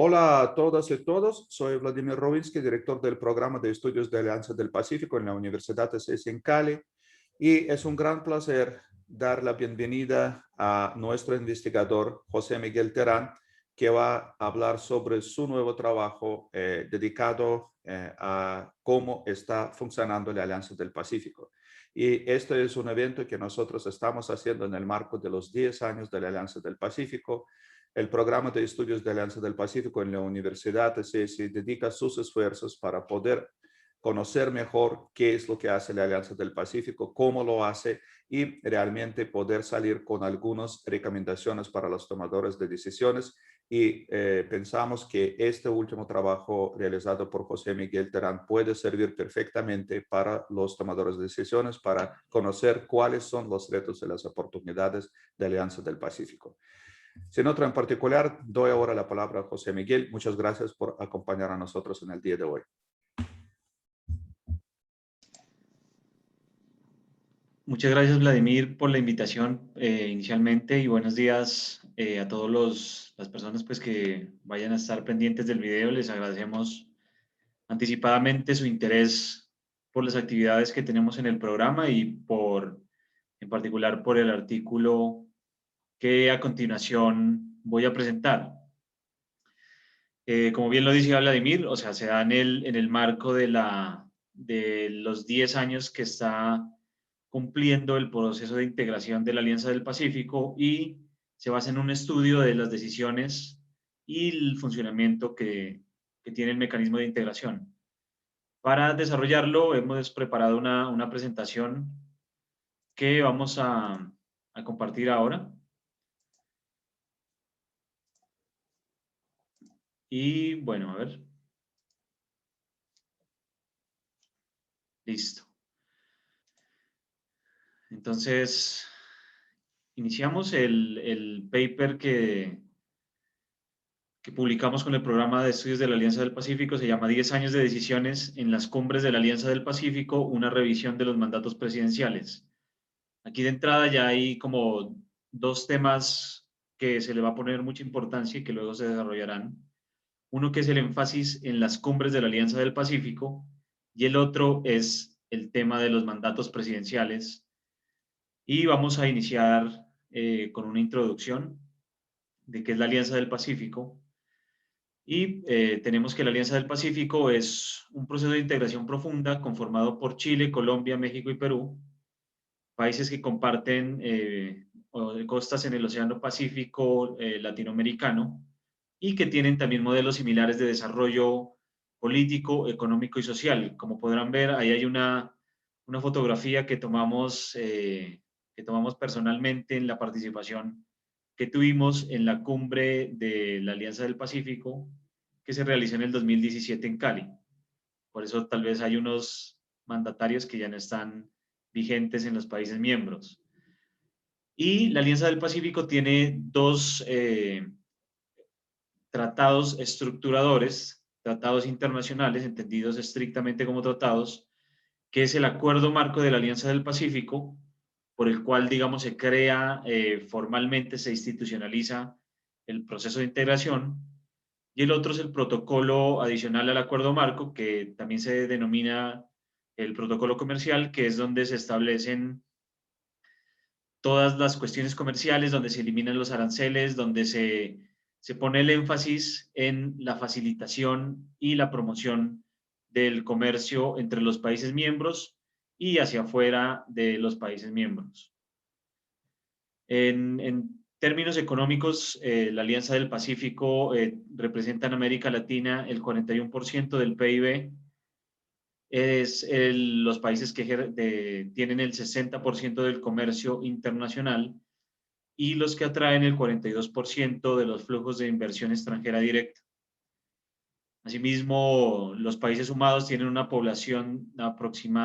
Hola a todas y todos, soy Vladimir Rovinsky, director del programa de estudios de Alianza del Pacífico en la Universidad de CES en Cali, y es un gran placer dar la bienvenida a nuestro investigador José Miguel Terán, que va a hablar sobre su nuevo trabajo dedicado a cómo está funcionando la Alianza del Pacífico. Y este es un evento que nosotros estamos haciendo en el marco de los 10 años de la Alianza del Pacífico. El programa de estudios de Alianza del Pacífico en la Universidad se dedica sus esfuerzos para poder conocer mejor qué es lo que hace la Alianza del Pacífico, cómo lo hace y realmente poder salir con algunas recomendaciones para los tomadores de decisiones. Y pensamos que este último trabajo realizado por José Miguel Terán puede servir perfectamente para los tomadores de decisiones, para conocer cuáles son los retos y las oportunidades de Alianza del Pacífico. Sin otro en particular, doy ahora la palabra a José Miguel. Muchas gracias por acompañar a nosotros en el día de hoy. Muchas gracias, Vladimir, por la invitación inicialmente y buenos días a todas las personas pues, que vayan a estar pendientes del video. Les agradecemos anticipadamente su interés por las actividades que tenemos en el programa y en particular por el artículo que a continuación voy a presentar. Como bien lo decía Vladimir, o sea, se da en el marco de los 10 años que está cumpliendo el proceso de integración de la Alianza del Pacífico y se basa en un estudio de las decisiones y el funcionamiento que tiene el mecanismo de integración. Para desarrollarlo hemos preparado una presentación que vamos a compartir ahora. Y bueno, a ver. Listo. Entonces, iniciamos el paper que publicamos con el programa de estudios de la Alianza del Pacífico. Se llama 10 años de decisiones en las cumbres de la Alianza del Pacífico, una revisión de los mandatos presidenciales. Aquí de entrada ya hay como dos temas que se le va a poner mucha importancia y que luego se desarrollarán. Uno que es el énfasis en las cumbres de la Alianza del Pacífico y el otro es el tema de los mandatos presidenciales. Y vamos a iniciar con una introducción de qué es la Alianza del Pacífico. Y tenemos que la Alianza del Pacífico es un proceso de integración profunda conformado por Chile, Colombia, México y Perú, países que comparten costas en el Océano Pacífico latinoamericano y que tienen también modelos similares de desarrollo político, económico y social. Como podrán ver, ahí hay una fotografía que tomamos personalmente en la participación que tuvimos en la cumbre de la Alianza del Pacífico que se realizó en el 2017 en Cali. Por eso tal vez hay unos mandatarios que ya no están vigentes en los países miembros. Y la Alianza del Pacífico tiene dos tratados estructuradores, tratados internacionales, entendidos estrictamente como tratados, que es el Acuerdo Marco de la Alianza del Pacífico, por el cual, digamos, se crea formalmente, se institucionaliza el proceso de integración, y el otro es el protocolo adicional al Acuerdo Marco, que también se denomina el protocolo comercial, que es donde se establecen todas las cuestiones comerciales, donde se eliminan los aranceles, donde se pone el énfasis en la facilitación y la promoción del comercio entre los países miembros y hacia afuera de los países miembros. En términos económicos, la Alianza del Pacífico representa en América Latina el 41% del PIB. Los países que tienen el 60% del comercio internacional y los que atraen el 42% de los flujos de inversión extranjera directa. Asimismo, los países sumados tienen una población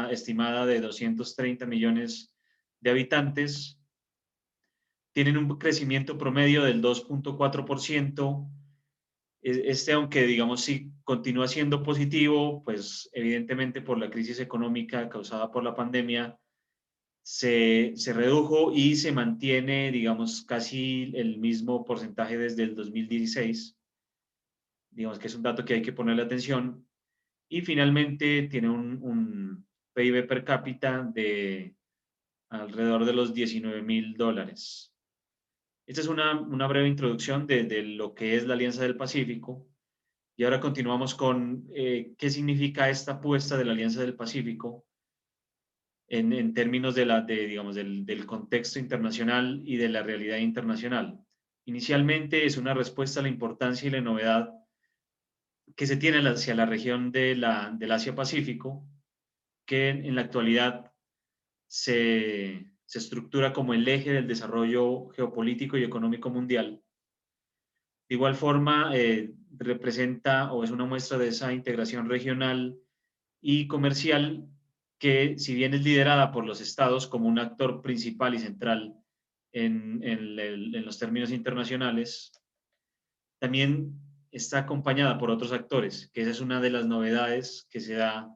estimada de 230 millones de habitantes, tienen un crecimiento promedio del 2.4%. Aunque digamos sí continúa siendo positivo, pues evidentemente por la crisis económica causada por la pandemia, se redujo y se mantiene, digamos, casi el mismo porcentaje desde el 2016. digamos que es un dato que hay que ponerle atención. Y finalmente tiene un PIB per cápita de alrededor de los $19.000. Esta es una breve introducción de lo que es la Alianza del Pacífico. Y ahora continuamos con qué significa esta apuesta de la Alianza del Pacífico en términos digamos, del contexto internacional y de la realidad internacional. Inicialmente es una respuesta a la importancia y la novedad que se tiene hacia la región del Asia-Pacífico, que en la actualidad se estructura como el eje del desarrollo geopolítico y económico mundial. De igual forma, representa o es una muestra de esa integración regional y comercial que, si bien es liderada por los estados como un actor principal y central en los términos internacionales, también está acompañada por otros actores, que esa es una de las novedades que se da,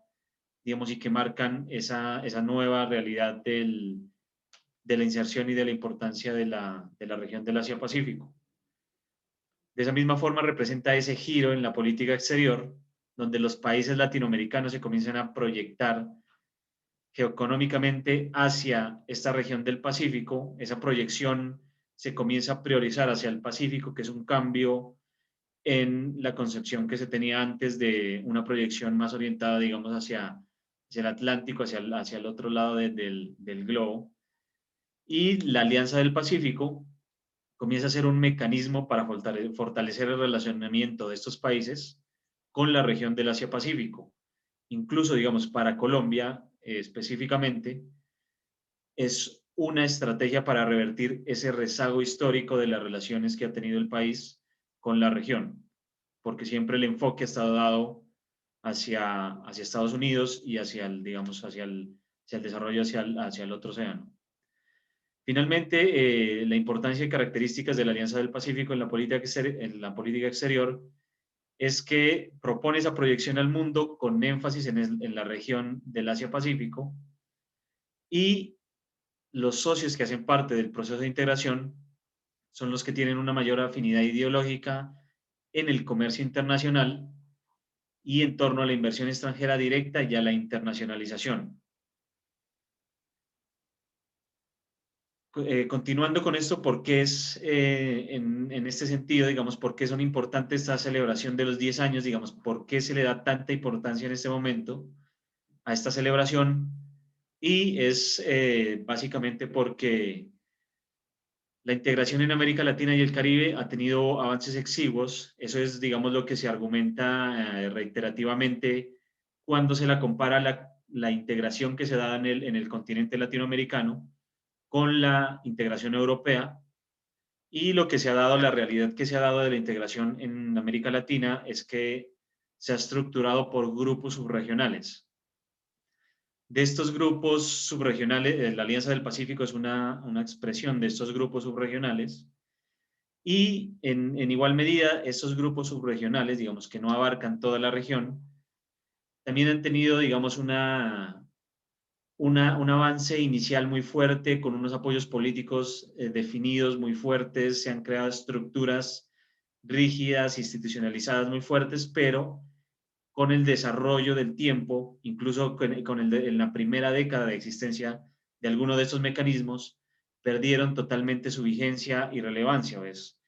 digamos, y que marcan esa nueva realidad de la inserción y de la importancia de la región del Asia-Pacífico. De esa misma forma representa ese giro en la política exterior, donde los países latinoamericanos se comienzan a proyectar geoeconómicamente hacia esta región del Pacífico. Esa proyección se comienza a priorizar hacia el Pacífico, que es un cambio en la concepción que se tenía antes de una proyección más orientada, digamos, hacia el Atlántico, hacia el otro lado del globo. Y la Alianza del Pacífico comienza a ser un mecanismo para fortalecer el relacionamiento de estos países con la región del Asia-Pacífico. Incluso, digamos, para Colombia específicamente, es una estrategia para revertir ese rezago histórico de las relaciones que ha tenido el país con la región, porque siempre el enfoque ha estado dado hacia Estados Unidos y digamos, hacia el desarrollo hacia el otro océano. Finalmente, la importancia y características de la Alianza del Pacífico en la política exterior es que propone esa proyección al mundo con énfasis en la región del Asia-Pacífico, y los socios que hacen parte del proceso de integración son los que tienen una mayor afinidad ideológica en el comercio internacional y en torno a la inversión extranjera directa y a la internacionalización. Continuando con esto, ¿por qué es en este sentido, digamos, por qué son importantes esta celebración de los 10 años, digamos, por qué se le da tanta importancia en este momento a esta celebración? Y es básicamente porque la integración en América Latina y el Caribe ha tenido avances exiguos. Eso es, digamos, lo que se argumenta reiterativamente cuando se la compara la integración que se da en el continente latinoamericano con la integración europea. Y lo que se ha dado, la realidad que se ha dado de la integración en América Latina es que se ha estructurado por grupos subregionales. De estos grupos subregionales, la Alianza del Pacífico es una expresión de estos grupos subregionales, y en igual medida estos grupos subregionales, digamos, que no abarcan toda la región, también han tenido, digamos, un avance inicial muy fuerte, con unos apoyos políticos definidos muy fuertes. Se han creado estructuras rígidas, institucionalizadas muy fuertes, pero con el desarrollo del tiempo, incluso en la primera década de existencia de alguno de estos mecanismos, perdieron totalmente su vigencia y relevancia, ¿ves?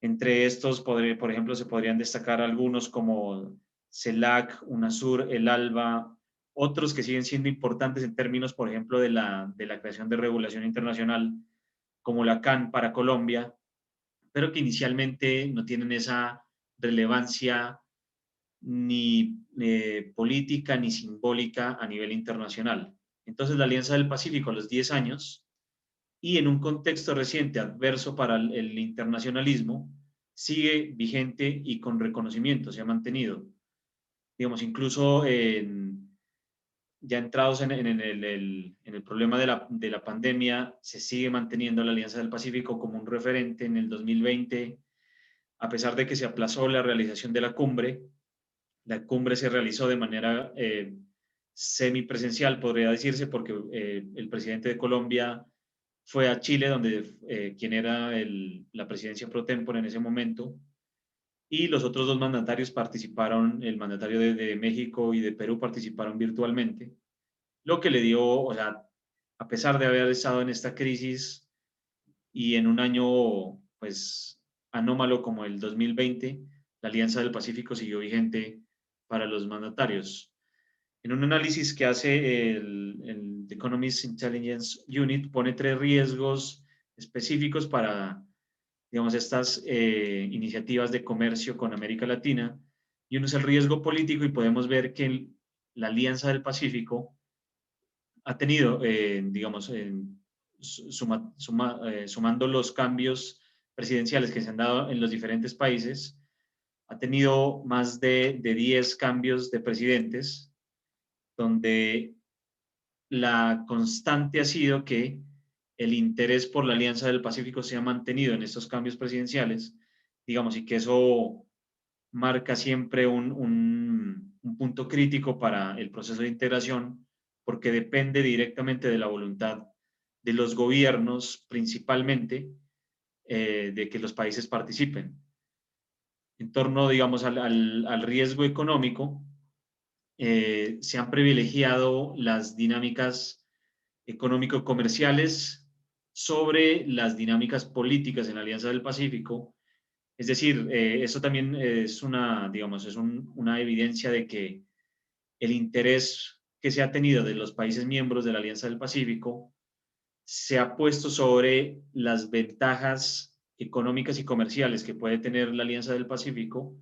Entre estos, por ejemplo, se podrían destacar algunos como CELAC, UNASUR, el ALBA, otros que siguen siendo importantes en términos, por ejemplo, de la creación de regulación internacional, como la CAN para Colombia, pero que inicialmente no tienen esa relevancia ni política ni simbólica a nivel internacional. Entonces, la Alianza del Pacífico a los 10 años, y en un contexto reciente adverso para el internacionalismo, sigue vigente y con reconocimiento, se ha mantenido. Digamos, incluso ya entrados en el problema de la pandemia, se sigue manteniendo la Alianza del Pacífico como un referente. En el 2020, a pesar de que se aplazó la realización de la cumbre se realizó de manera semipresencial, podría decirse, porque el presidente de Colombia fue a Chile, donde quien era la presidencia pro tempore en ese momento, y los otros dos mandatarios participaron, el mandatario de México y de Perú participaron virtualmente, lo que le dio, o sea, a pesar de haber estado en esta crisis y en un año, pues, anómalo como el 2020, la Alianza del Pacífico siguió vigente para los mandatarios. En un análisis que hace el The Economist Intelligence Unit, pone 3 riesgos específicos para, digamos, estas iniciativas de comercio con América Latina. Y uno es el riesgo político, y podemos ver que la Alianza del Pacífico ha tenido, digamos, sumando los cambios presidenciales que se han dado en los diferentes países, ha tenido más de 10 cambios de presidentes, donde la constante ha sido que el interés por la Alianza del Pacífico se ha mantenido en estos cambios presidenciales, digamos, y que eso marca siempre un punto crítico para el proceso de integración, porque depende directamente de la voluntad de los gobiernos, principalmente, de que los países participen. En torno, digamos, al riesgo económico, se han privilegiado las dinámicas económico-comerciales sobre las dinámicas políticas en la Alianza del Pacífico. Es decir, eso también es una, digamos, una evidencia de que el interés que se ha tenido de los países miembros de la Alianza del Pacífico se ha puesto sobre las ventajas económicas y comerciales que puede tener la Alianza del Pacífico,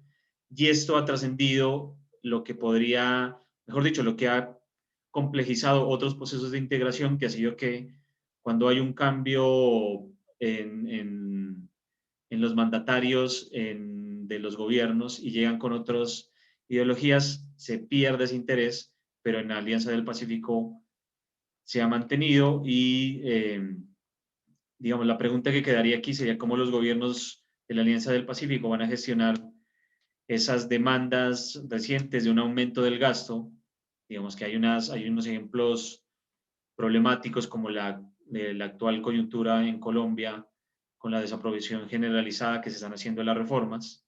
y esto ha trascendido lo que podría, mejor dicho, lo que ha complejizado otros procesos de integración, que ha sido que cuando hay un cambio en los mandatarios de los gobiernos y llegan con otras ideologías, se pierde ese interés, pero en la Alianza del Pacífico se ha mantenido. Y digamos, la pregunta que quedaría aquí sería cómo los gobiernos de la Alianza del Pacífico van a gestionar esas demandas recientes de un aumento del gasto. Digamos que hay unos ejemplos problemáticos como la actual coyuntura en Colombia, con la desaprobación generalizada que se están haciendo las reformas.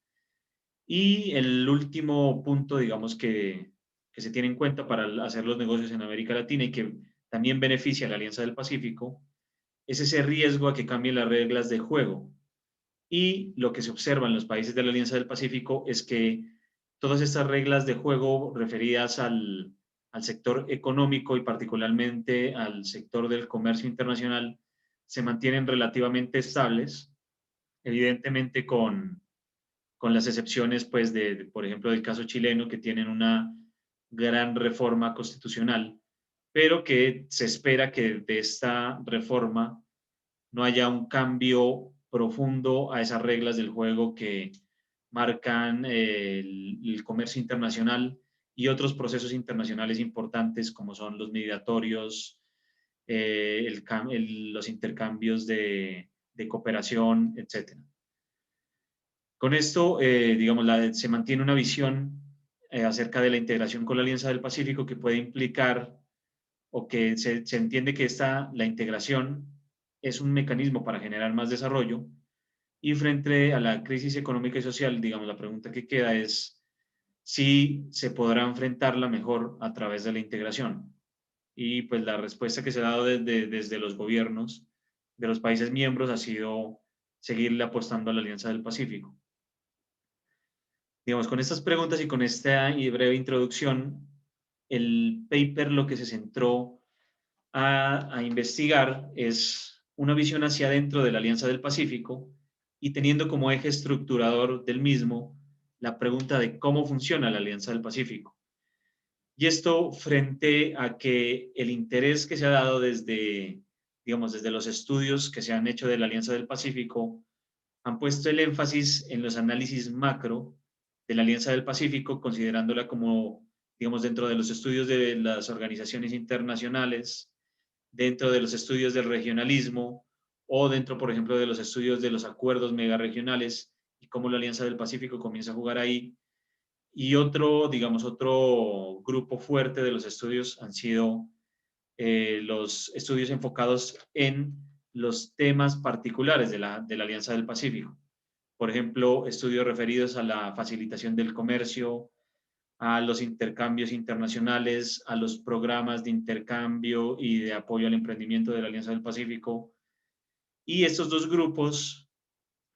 Y el último punto, digamos, que se tiene en cuenta para hacer los negocios en América Latina y que también beneficia a la Alianza del Pacífico, es ese riesgo a que cambien las reglas de juego. Y lo que se observa en los países de la Alianza del Pacífico es que todas estas reglas de juego referidas al sector económico y particularmente al sector del comercio internacional se mantienen relativamente estables, evidentemente con las excepciones, pues, por ejemplo, del caso chileno, que tienen una gran reforma constitucional, pero que se espera que de esta reforma no haya un cambio profundo a esas reglas del juego que marcan el comercio internacional y otros procesos internacionales importantes como son los migratorios, los intercambios de cooperación, etc. Con esto, digamos, se mantiene una visión acerca de la integración con la Alianza del Pacífico que puede implicar, o que se entiende que la integración es un mecanismo para generar más desarrollo. Y frente a la crisis económica y social, digamos, la pregunta que queda es si se podrá enfrentarla mejor a través de la integración. Y pues la respuesta que se ha dado desde los gobiernos de los países miembros ha sido seguirle apostando a la Alianza del Pacífico. Digamos, con estas preguntas y con esta breve introducción, el paper lo que se centró a investigar es una visión hacia adentro de la Alianza del Pacífico, y teniendo como eje estructurador del mismo la pregunta de cómo funciona la Alianza del Pacífico. Y esto frente a que el interés que se ha dado digamos, desde los estudios que se han hecho de la Alianza del Pacífico han puesto el énfasis en los análisis macro de la Alianza del Pacífico, considerándola como, digamos, dentro de los estudios de las organizaciones internacionales, dentro de los estudios del regionalismo, o dentro, por ejemplo, de los estudios de los acuerdos megaregionales y cómo la Alianza del Pacífico comienza a jugar ahí. Y otro grupo fuerte de los estudios han sido los estudios enfocados en los temas particulares de la Alianza del Pacífico. Por ejemplo, estudios referidos a la facilitación del comercio, a los intercambios internacionales, a los programas de intercambio y de apoyo al emprendimiento de la Alianza del Pacífico. Y estos dos grupos,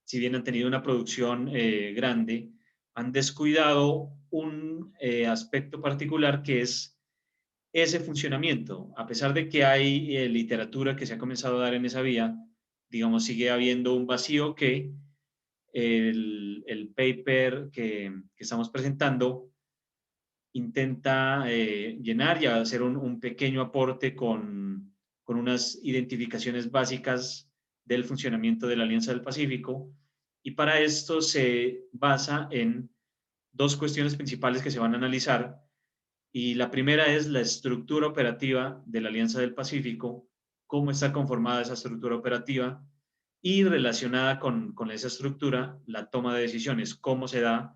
si bien han tenido una producción grande, han descuidado un aspecto particular que es ese funcionamiento. A pesar de que hay literatura que se ha comenzado a dar en esa vía, digamos, sigue habiendo un vacío que el paper que estamos presentando intenta llenar y hacer un pequeño aporte con unas identificaciones básicas del funcionamiento de la Alianza del Pacífico. Y para esto se basa en dos cuestiones principales que se van a analizar. Y la primera es la estructura operativa de la Alianza del Pacífico, cómo está conformada esa estructura operativa y relacionada con esa estructura, la toma de decisiones, cómo se da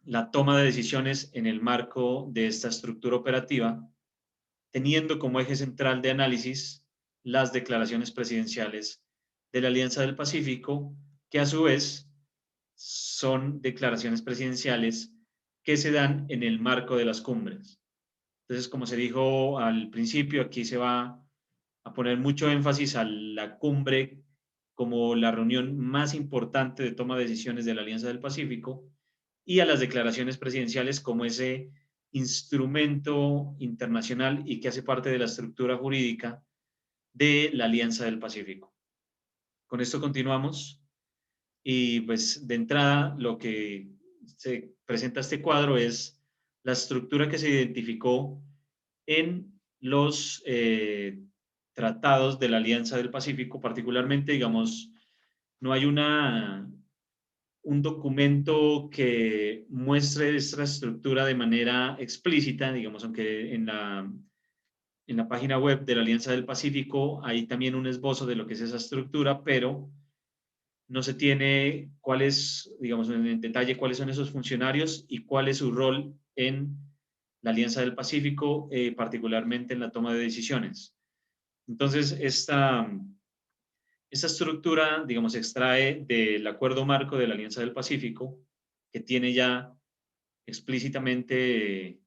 la toma de decisiones en el marco de esta estructura operativa, teniendo como eje central de análisis las declaraciones presidenciales de la Alianza del Pacífico, que a su vez son declaraciones presidenciales que se dan en el marco de las cumbres. Entonces, como se dijo al principio, aquí se va a poner mucho énfasis a la cumbre como la reunión más importante de toma de decisiones de la Alianza del Pacífico y a las declaraciones presidenciales como ese instrumento internacional y que hace parte de la estructura jurídica de la Alianza del Pacífico. Con esto continuamos y pues de entrada lo que se presenta este cuadro es la estructura que se identificó en los tratados de la Alianza del Pacífico, particularmente, digamos, no hay un documento que muestre esta estructura de manera explícita, digamos, aunque en la página web de la Alianza del Pacífico hay también un esbozo de lo que es esa estructura, pero no se tiene cuál es, digamos, en detalle cuáles son esos funcionarios y cuál es su rol en la Alianza del Pacífico, particularmente en la toma de decisiones. Entonces, esta estructura, digamos, se extrae del acuerdo marco de la Alianza del Pacífico, que tiene ya explícitamente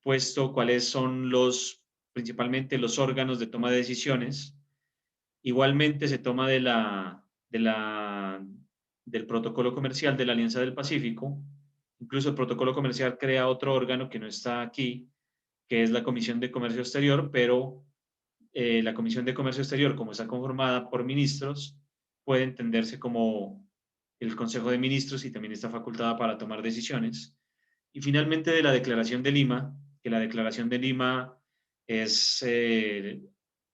puesto cuáles son principalmente los órganos de toma de decisiones. Igualmente se toma del protocolo comercial de la Alianza del Pacífico. Incluso el protocolo comercial crea otro órgano que no está aquí, que es la Comisión de Comercio Exterior, pero la Comisión de Comercio Exterior, como está conformada por ministros, puede entenderse como el Consejo de Ministros y también está facultada para tomar decisiones. Y finalmente de la Declaración de Lima, que la Declaración de Lima es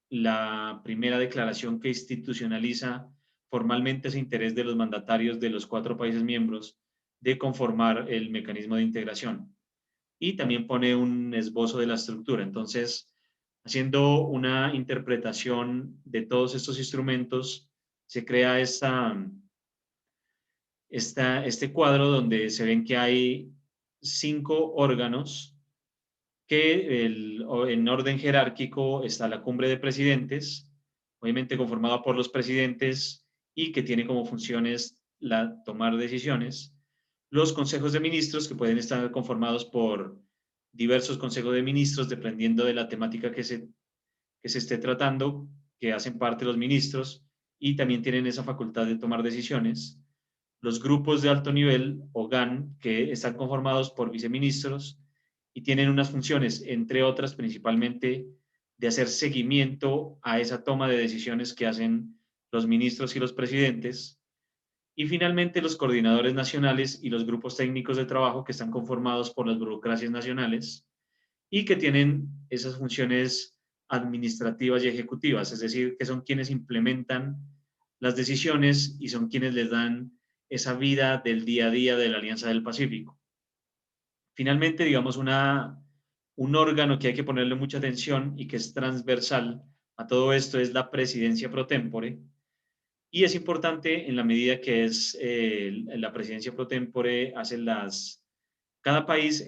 la primera declaración que institucionaliza formalmente ese interés de los mandatarios de los 4 países miembros de conformar el mecanismo de integración. Y también pone un esbozo de la estructura. Entonces, haciendo una interpretación de todos estos instrumentos, se crea este cuadro donde se ven que hay 5 órganos que en orden jerárquico está la cumbre de presidentes, obviamente conformada por los presidentes y que tiene como funciones tomar decisiones, los consejos de ministros que pueden estar conformados por diversos consejos de ministros dependiendo de la temática que se esté tratando, que hacen parte los ministros y también tienen esa facultad de tomar decisiones. Los grupos de alto nivel o GAN que están conformados por viceministros y tienen unas funciones, entre otras, principalmente de hacer seguimiento a esa toma de decisiones que hacen los ministros y los presidentes. Y finalmente los coordinadores nacionales y los grupos técnicos de trabajo que están conformados por las burocracias nacionales y que tienen esas funciones administrativas y ejecutivas, es decir, que son quienes implementan las decisiones y son quienes les dan esa vida del día a día de la Alianza del Pacífico. Finalmente, digamos, un órgano que hay que ponerle mucha atención y que es transversal a todo esto es la presidencia pro tempore. Y es importante en la medida que es la presidencia pro tempore hace cada país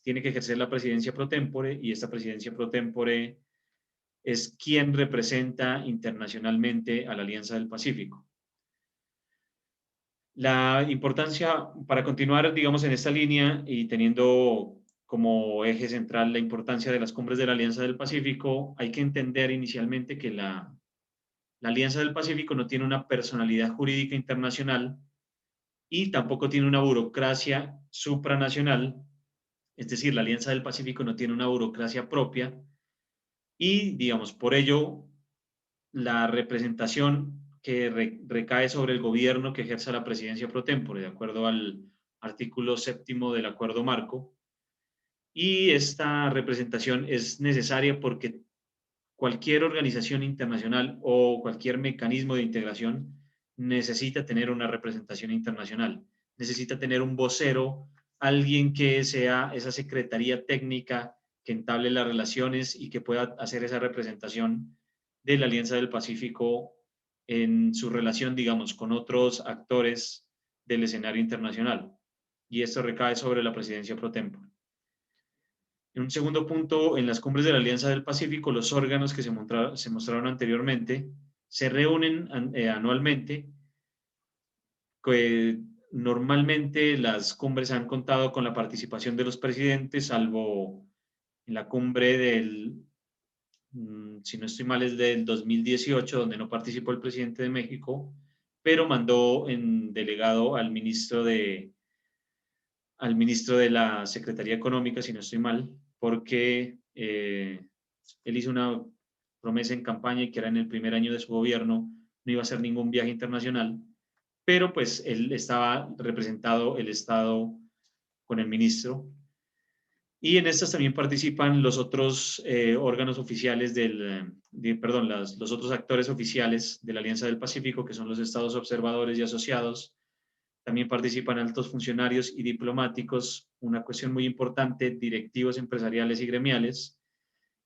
tiene que ejercer la presidencia pro tempore y esta presidencia pro tempore es quien representa internacionalmente a la Alianza del Pacífico. La importancia, para continuar, digamos, en esta línea y teniendo como eje central la importancia de las cumbres de la Alianza del Pacífico, hay que entender inicialmente que la Alianza del Pacífico no tiene una personalidad jurídica internacional y tampoco tiene una burocracia supranacional, es decir, la Alianza del Pacífico no tiene una burocracia propia y, digamos, por ello, la representación que recae sobre el gobierno que ejerza la presidencia pro tempore, de acuerdo al artículo 7º del Acuerdo Marco. Y esta representación es necesaria porque cualquier organización internacional o cualquier mecanismo de integración necesita tener una representación internacional, necesita tener un vocero, alguien que sea esa secretaría técnica que entable las relaciones y que pueda hacer esa representación de la Alianza del Pacífico en su relación, digamos, con otros actores del escenario internacional. Y esto recae sobre la presidencia pro tempore. En un segundo punto, en las cumbres de la Alianza del Pacífico, los órganos que se mostraron anteriormente se reúnen anualmente. Que normalmente las cumbres han contado con la participación de los presidentes, salvo en la cumbre si no estoy mal, es del 2018, donde no participó el presidente de México, pero mandó en delegado al ministro de la Secretaría Económica, si no estoy mal, porque él hizo una promesa en campaña y que era en el primer año de su gobierno no iba a hacer ningún viaje internacional, pero pues él estaba representado el Estado con el ministro. Y en estas también participan los otros órganos oficiales perdón, los otros actores oficiales de la Alianza del Pacífico, que son los estados observadores y asociados. También participan altos funcionarios y diplomáticos, una cuestión muy importante, directivos empresariales y gremiales.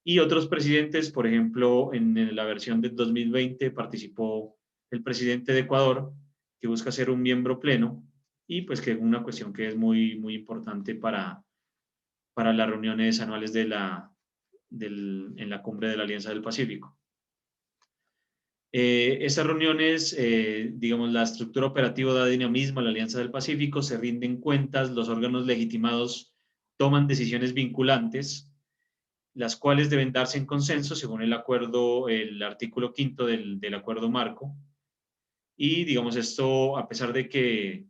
Y otros presidentes, por ejemplo, en la versión del 2020 participó el presidente de Ecuador, que busca ser un miembro pleno, y pues que es una cuestión que es muy, muy importante para las reuniones anuales en la cumbre de la Alianza del Pacífico. Estas reuniones, digamos, la estructura operativa da dinamismo a la Alianza del Pacífico, se rinden cuentas, los órganos legitimados toman decisiones vinculantes, las cuales deben darse en consenso según el acuerdo, el artículo 5 del acuerdo marco. Y, digamos, esto, a pesar de que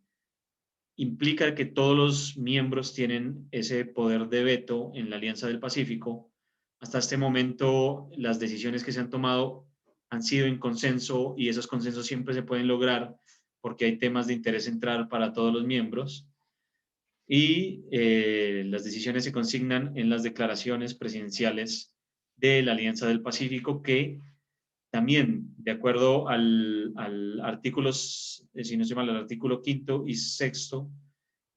implica que todos los miembros tienen ese poder de veto en la Alianza del Pacífico, hasta este momento las decisiones que se han tomado han sido en consenso y esos consensos siempre se pueden lograr porque hay temas de interés central para todos los miembros y las decisiones se consignan en las declaraciones presidenciales de la Alianza del Pacífico que también, de acuerdo al artículo, si no se llama, el artículo 5 y 6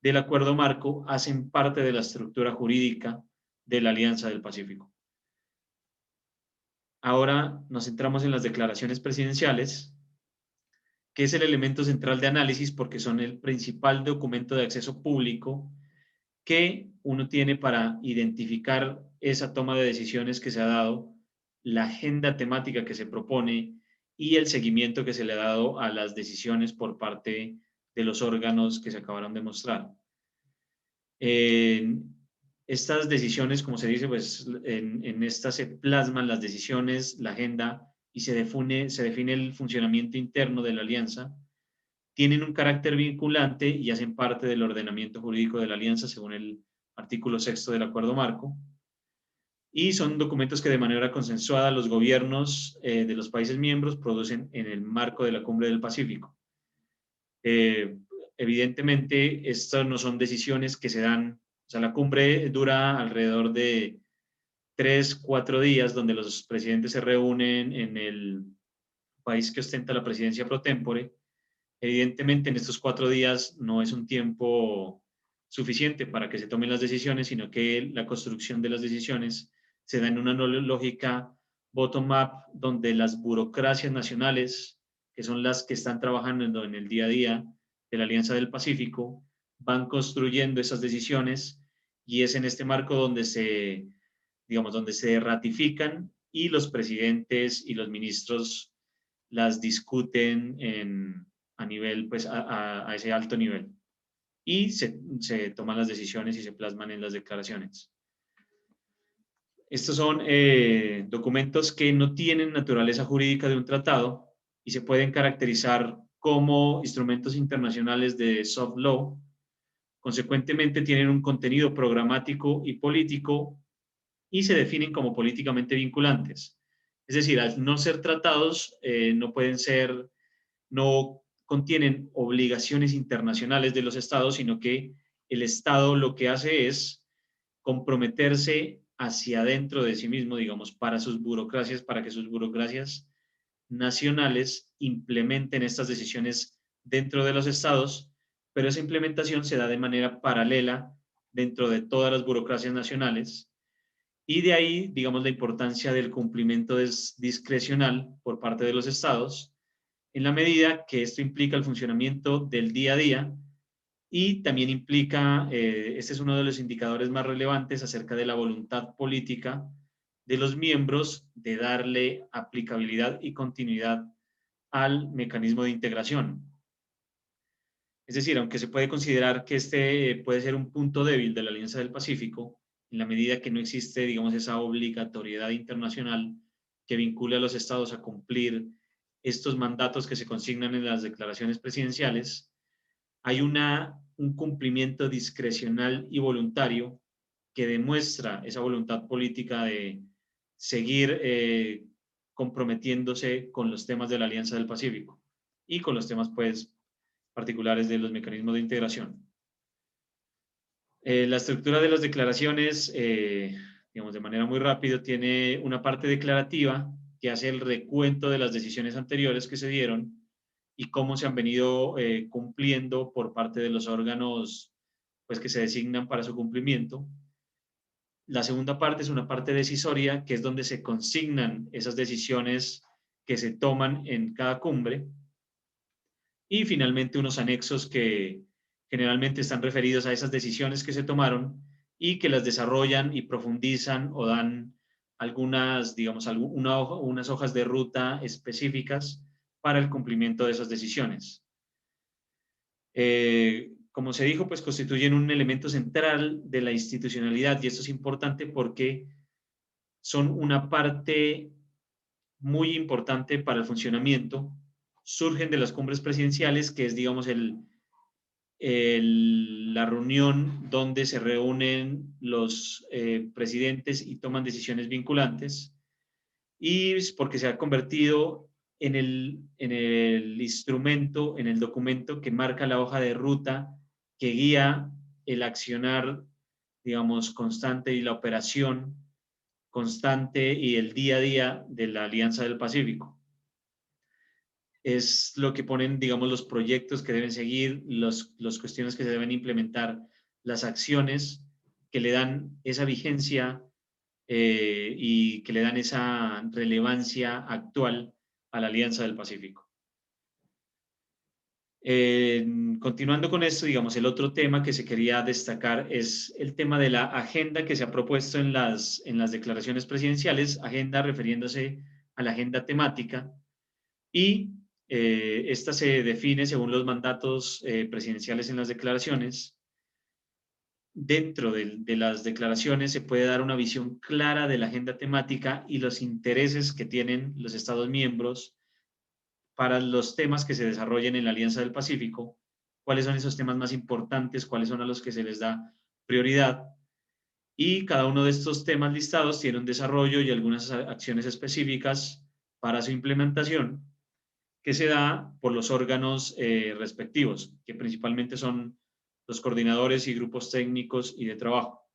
del acuerdo marco, hacen parte de la estructura jurídica de la Alianza del Pacífico. Ahora nos centramos en las declaraciones presidenciales, que es el elemento central de análisis porque son el principal documento de acceso público que uno tiene para identificar esa toma de decisiones que se ha dado, la agenda temática que se propone y el seguimiento que se le ha dado a las decisiones por parte de los órganos que se acabaron de mostrar. Estas decisiones, como se dice, pues en estas se plasman las decisiones, la agenda y se define el funcionamiento interno de la alianza. Tienen un carácter vinculante y hacen parte del ordenamiento jurídico de la alianza según el artículo 6 del acuerdo marco. Y son documentos que de manera consensuada los gobiernos de los países miembros producen en el marco de la Cumbre del Pacífico. Evidentemente, estas no son decisiones que se dan, o sea, la cumbre dura alrededor de 3-4 días donde los presidentes se reúnen en el país que ostenta la presidencia pro tempore. Evidentemente, en estos 4 días no es un tiempo suficiente para que se tomen las decisiones, sino que la construcción de las decisiones se da en una lógica bottom-up, donde las burocracias nacionales, que son las que están trabajando en el día a día de la Alianza del Pacífico, van construyendo esas decisiones y es en este marco donde donde se ratifican y los presidentes y los ministros las discuten a nivel, pues a ese alto nivel. Y se toman las decisiones y se plasman en las declaraciones. Estos son documentos que no tienen naturaleza jurídica de un tratado y se pueden caracterizar como instrumentos internacionales de soft law. Consecuentemente, tienen un contenido programático y político y se definen como políticamente vinculantes. Es decir, al no ser tratados, no contienen obligaciones internacionales de los estados, sino que el Estado lo que hace es comprometerse hacia adentro de sí mismo, digamos, para que sus burocracias nacionales implementen estas decisiones dentro de los estados, pero esa implementación se da de manera paralela dentro de todas las burocracias nacionales. Y de ahí, digamos, la importancia del cumplimiento discrecional por parte de los estados, en la medida que esto implica el funcionamiento del día a día y también implica, este es uno de los indicadores más relevantes acerca de la voluntad política de los miembros de darle aplicabilidad y continuidad al mecanismo de integración. Es decir, aunque se puede considerar que este puede ser un punto débil de la Alianza del Pacífico, en la medida que no existe, digamos, esa obligatoriedad internacional que vincule a los estados a cumplir estos mandatos que se consignan en las declaraciones presidenciales, hay un cumplimiento discrecional y voluntario que demuestra esa voluntad política de seguir comprometiéndose con los temas de la Alianza del Pacífico y con los temas, pues, particulares de los mecanismos de integración. La estructura de las declaraciones, digamos, de manera muy rápida, tiene una parte declarativa que hace el recuento de las decisiones anteriores que se dieron y cómo se han venido cumpliendo por parte de los órganos, pues, que se designan para su cumplimiento. La segunda parte es una parte decisoria, que es donde se consignan esas decisiones que se toman en cada cumbre. Y finalmente unos anexos que generalmente están referidos a esas decisiones que se tomaron y que las desarrollan y profundizan o dan algunas, digamos, unas hojas de ruta específicas para el cumplimiento de esas decisiones. Como se dijo, pues constituyen un elemento central de la institucionalidad y esto es importante porque son una parte muy importante para el funcionamiento. Surgen de las cumbres presidenciales, que es, digamos, la reunión donde se reúnen los presidentes y toman decisiones vinculantes, y es porque se ha convertido en el instrumento, en el documento que marca la hoja de ruta que guía el accionar, digamos, constante y la operación constante y el día a día de la Alianza del Pacífico. Es lo que ponen, digamos, los proyectos que deben seguir, las cuestiones que se deben implementar, las acciones que le dan esa vigencia y que le dan esa relevancia actual a la Alianza del Pacífico. Continuando con esto, digamos, el otro tema que se quería destacar es el tema de la agenda que se ha propuesto en las declaraciones presidenciales, agenda refiriéndose a la agenda temática, y esta se define según los mandatos presidenciales en las declaraciones. Dentro de las declaraciones se puede dar una visión clara de la agenda temática y los intereses que tienen los Estados miembros para los temas que se desarrollen en la Alianza del Pacífico, cuáles son esos temas más importantes, cuáles son a los que se les da prioridad. Y cada uno de estos temas listados tiene un desarrollo y algunas acciones específicas para su implementación que se da por los órganos respectivos, que principalmente son los coordinadores y grupos técnicos y de trabajo.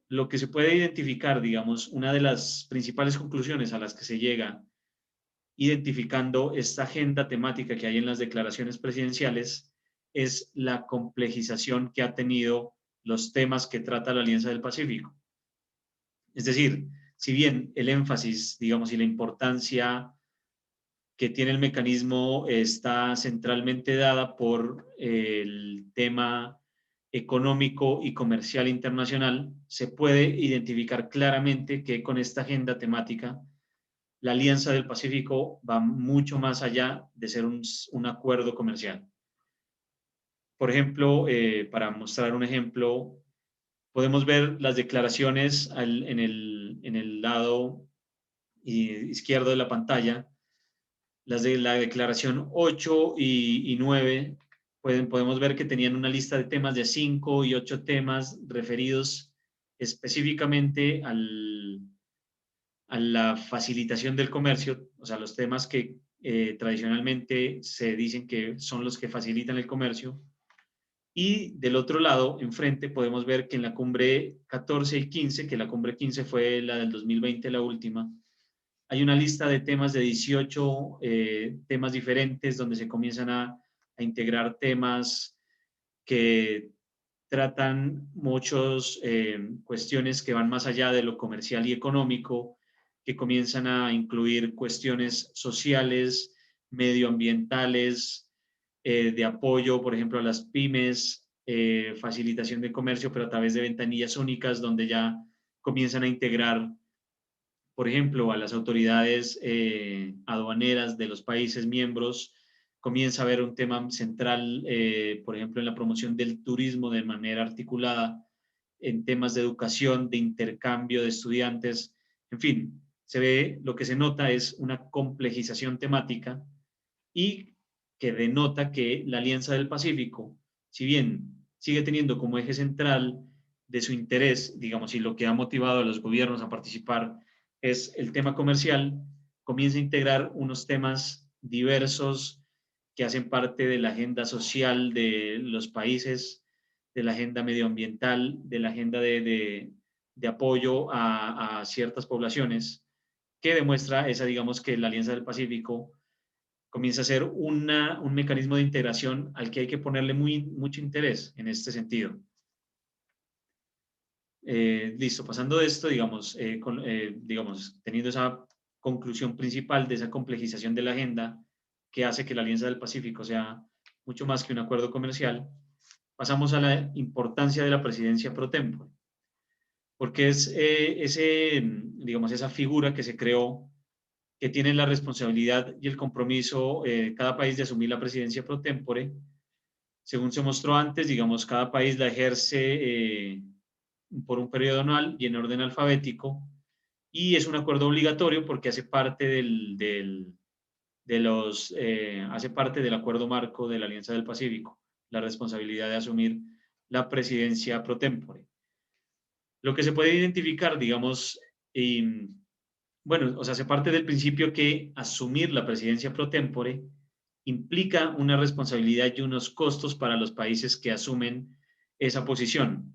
Lo que se puede identificar, digamos, una de las principales conclusiones a las que se llega identificando esta agenda temática que hay en las declaraciones presidenciales es la complejización que ha tenido los temas que trata la Alianza del Pacífico. Es decir, si bien el énfasis, digamos, y la importancia que tiene el mecanismo está centralmente dada por el tema económico y comercial internacional, se puede identificar claramente que con esta agenda temática la Alianza del Pacífico va mucho más allá de ser un acuerdo comercial. Por ejemplo, para mostrar un ejemplo, podemos ver las declaraciones en el lado izquierdo de la pantalla, las de la declaración 8 y 9, podemos ver que tenían una lista de temas de 5 y 8 temas referidos específicamente a la facilitación del comercio, o sea, los temas que tradicionalmente se dicen que son los que facilitan el comercio. Y del otro lado, enfrente, podemos ver que en la cumbre 14 y 15, que la cumbre 15 fue la del 2020, la última, hay una lista de temas de 18 temas diferentes donde se comienzan a integrar temas que tratan muchas cuestiones que van más allá de lo comercial y económico, que comienzan a incluir cuestiones sociales, medioambientales, de apoyo, por ejemplo, a las pymes, facilitación de comercio, pero a través de ventanillas únicas, donde ya comienzan a integrar, por ejemplo, a las autoridades aduaneras de los países miembros. Comienza a haber un tema central, por ejemplo, en la promoción del turismo de manera articulada, en temas de educación, de intercambio de estudiantes, en fin, se ve, lo que se nota es una complejización temática y que denota que la Alianza del Pacífico, si bien sigue teniendo como eje central de su interés, digamos, y lo que ha motivado a los gobiernos a participar es el tema comercial, comienza a integrar unos temas diversos que hacen parte de la agenda social de los países, de la agenda medioambiental, de la agenda de apoyo a ciertas poblaciones, que demuestra esa, digamos, que la Alianza del Pacífico comienza a ser un mecanismo de integración al que hay que ponerle mucho interés en este sentido. Listo, pasando de esto, digamos, digamos, teniendo esa conclusión principal de esa complejización de la agenda que hace que la Alianza del Pacífico sea mucho más que un acuerdo comercial, pasamos a la importancia de la presidencia pro tempore, porque es digamos, esa figura que se creó, que tiene la responsabilidad y el compromiso cada país de asumir la presidencia pro tempore. Según se mostró antes, digamos, cada país la ejerce por un periodo anual y en orden alfabético, y es un acuerdo obligatorio porque hace parte hace parte del acuerdo marco de la Alianza del Pacífico, la responsabilidad de asumir la presidencia pro tempore. Lo que se puede identificar, digamos, bueno, o sea, se parte del principio que asumir la presidencia pro tempore implica una responsabilidad y unos costos para los países que asumen esa posición.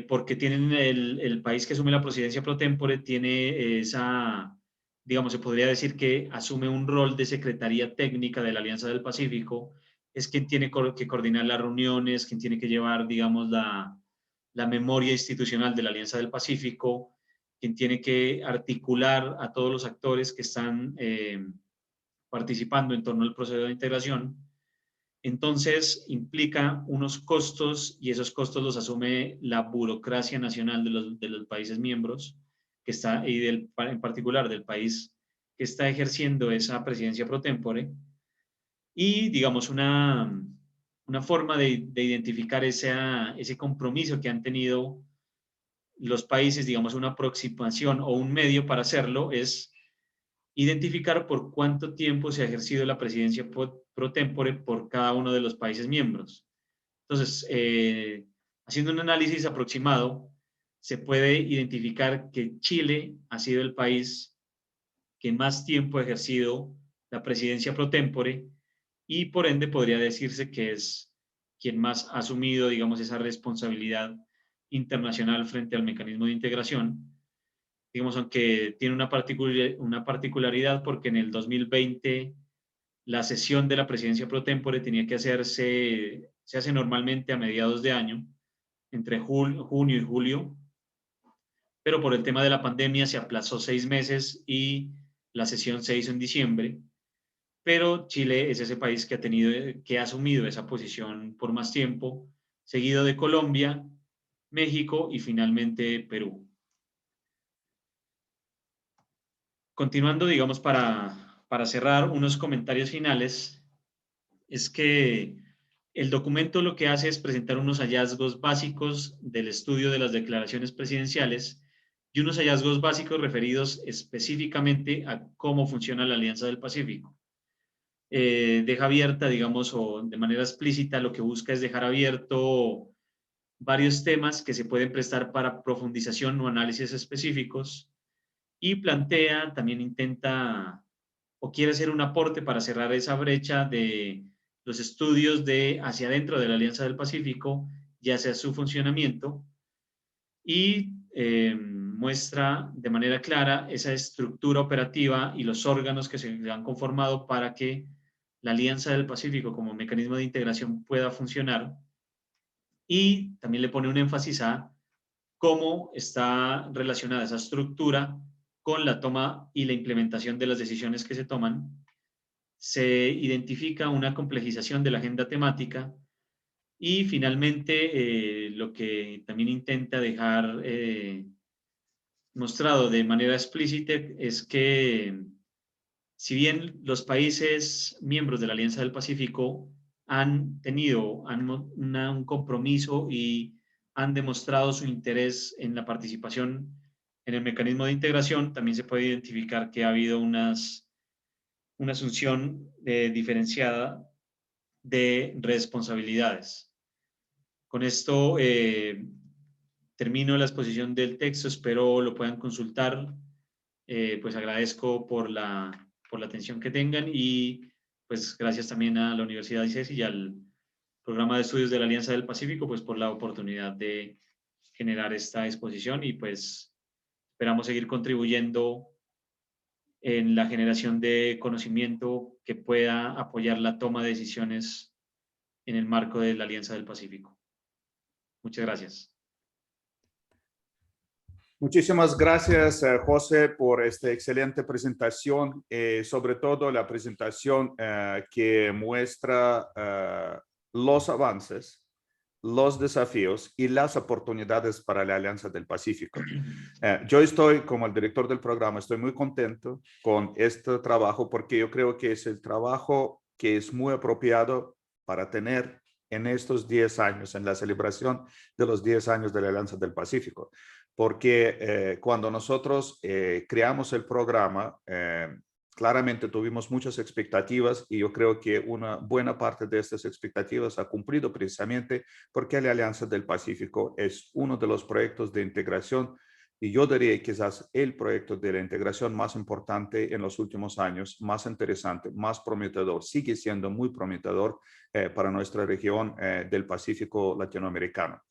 Porque tienen el país que asume la presidencia pro tempore tiene esa, digamos, se podría decir que asume un rol de secretaría técnica de la Alianza del Pacífico, es quien tiene que coordinar las reuniones, quien tiene que llevar, digamos, la memoria institucional de la Alianza del Pacífico, quien tiene que articular a todos los actores que están participando en torno al proceso de integración. Entonces, implica unos costos y esos costos los asume la burocracia nacional de los países miembros, que está, y en particular del país que está ejerciendo esa presidencia pro tempore. Y, digamos, una forma de identificar ese compromiso que han tenido los países, digamos, una aproximación o un medio para hacerlo es identificar por cuánto tiempo se ha ejercido la presidencia pro tempore por cada uno de los países miembros. Entonces, haciendo un análisis aproximado, se puede identificar que Chile ha sido el país que más tiempo ha ejercido la presidencia pro tempore y por ende podría decirse que es quien más ha asumido, digamos, esa responsabilidad internacional frente al mecanismo de integración. Digamos, aunque tiene una particularidad porque en el 2020 la sesión de la presidencia pro tempore tenía que se hace normalmente a mediados de año, entre junio y julio, pero por el tema de la pandemia se aplazó 6 meses y la sesión se hizo en diciembre. Pero Chile es ese país que ha asumido esa posición por más tiempo, seguido de Colombia, México y finalmente Perú. Continuando, digamos, para cerrar unos comentarios finales, es que el documento lo que hace es presentar unos hallazgos básicos del estudio de las declaraciones presidenciales y unos hallazgos básicos referidos específicamente a cómo funciona la Alianza del Pacífico. Deja abierta, digamos, o de manera explícita, lo que busca es dejar abierto varios temas que se pueden prestar para profundización o análisis específicos y plantea, también intenta o quiere hacer un aporte para cerrar esa brecha de los estudios de hacia adentro de la Alianza del Pacífico y hacia su funcionamiento y muestra de manera clara esa estructura operativa y los órganos que se han conformado para que la Alianza del Pacífico como mecanismo de integración pueda funcionar y también le pone un énfasis a cómo está relacionada esa estructura con la toma y la implementación de las decisiones que se toman. Se identifica una complejización de la agenda temática y finalmente lo que también intenta dejar mostrado de manera explícita es que si bien los países miembros de la Alianza del Pacífico han tenido un compromiso y han demostrado su interés en la participación en el mecanismo de integración, también se puede identificar que ha habido una asunción diferenciada de responsabilidades. Con esto termino la exposición del texto, espero lo puedan consultar. Pues agradezco por la atención que tengan y pues gracias también a la Universidad ICESI y al Programa de Estudios de la Alianza del Pacífico pues por la oportunidad de generar esta exposición y pues esperamos seguir contribuyendo en la generación de conocimiento que pueda apoyar la toma de decisiones en el marco de la Alianza del Pacífico. Muchas gracias. Muchísimas gracias, José, por esta excelente presentación, sobre todo la presentación que muestra los avances, los desafíos y las oportunidades para la Alianza del Pacífico. Yo estoy, como el director del programa, estoy muy contento con este trabajo porque yo creo que es el trabajo que es muy apropiado para tener en estos 10 años, en la celebración de los 10 años de la Alianza del Pacífico. Porque cuando nosotros creamos el programa, claramente tuvimos muchas expectativas y yo creo que una buena parte de estas expectativas ha cumplido precisamente porque la Alianza del Pacífico es uno de los proyectos de integración y yo diría quizás el proyecto de la integración más importante en los últimos años, más interesante, más prometedor, sigue siendo muy prometedor para nuestra región del Pacífico latinoamericano.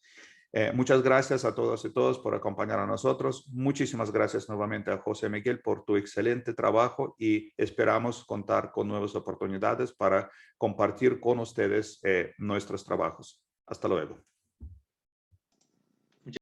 Muchas gracias a todos y todas por acompañar a nosotros. Muchísimas gracias nuevamente a José Miguel por tu excelente trabajo y esperamos contar con nuevas oportunidades para compartir con ustedes nuestros trabajos. Hasta luego.